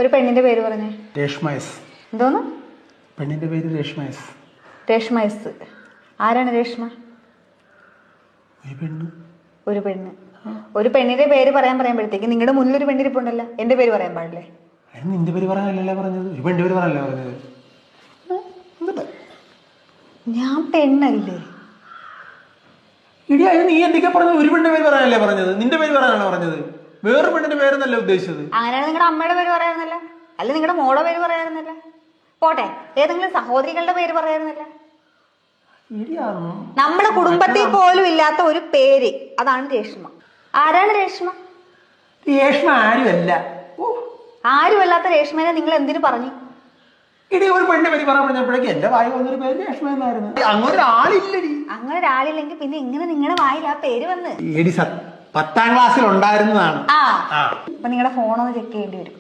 ഒരു പെണ്ണിന്റെ പേര് പറഞ്ഞേ. രേഷ്മ എസ്. എന്തോന്ന്? പെണ്ണിന്റെ പേര് രേഷ്മ എസ്. രേഷ്മ എസ്. ആരാണ് രേഷ്മ? ഒരു പെണ്ണ്. ഒരു പെണ്ണ്. ഒരു പെണ്ണിന്റെ പേര് പറയുമ്പോഴത്തേക്ക് നിങ്ങളുടെ മുന്നിൽ ഒരു പെണ്ണിരിപ്പുണ്ടല്ലോ, എന്റെ പേര് പറയാൻ പാടില്ലേ? നിന്റെ പേര് പറയാനല്ലേ പറഞ്ഞത്, ഒരു പെണ്ണിന്റെ പേര് പറയാനല്ലേ പറഞ്ഞത്. ഞാൻ പെണ്ണല്ലേ? ഇടി അതിന് നീ എന്തൊക്കെ പറഞ്ഞത്? ഒരു പെണ്ണിന്റെ പേര് പറയാനല്ലേ പറഞ്ഞത്, നിന്റെ പേര് പറയാനാണ് പറഞ്ഞത്. വേറെ പെണ്ണിന്റെ പേരെന്നല്ല ഉദ്ദേശിച്ചത്. അങ്ങനെയാണ് നിങ്ങളുടെ അമ്മയുടെ പേര് പറയാറുന്നല്ല, അല്ല നിങ്ങളുടെ മോളുടെ പേര് പറയാറുന്നല്ല, പോട്ടെ ഏതെങ്കിലും സഹോദരികളുടെ പേര് പറയാറുന്നല്ല. നമ്മുടെ കുടുംബത്തിൽ പോലും ഇല്ലാത്ത ഒരു പേര്, അതാണ് രേഷ്മ. ആരാണ് രേഷ്മ? രേഷ്മ ആരുമല്ല. ആരുമല്ലാത്ത രേഷ്മനെ നിങ്ങൾ എന്തിനു പറഞ്ഞു? ഇടി ഒരു പെണ്ണിന്റെ പേര് പറയാൻ പറഞ്ഞപ്പോഴേക്ക് എന്റെ വായി വന്നൊരു പേര് രേഷ്മ എന്നായിരുന്നു. അങ്ങനെ ഒരാളില്ലടി. അങ്ങനെ ഒരാളില്ലെങ്കിൽ പിന്നെ എങ്ങനെ നിങ്ങളുടെ വായിൽ ആ പേര് വന്ന്? 10ാം ക്ലാസ്സിൽ ഉണ്ടായിരുന്നതാണ്. അപ്പൊ നിങ്ങളുടെ ഫോണൊന്ന് ചെക്ക് ചെയ്യേണ്ടി വരും.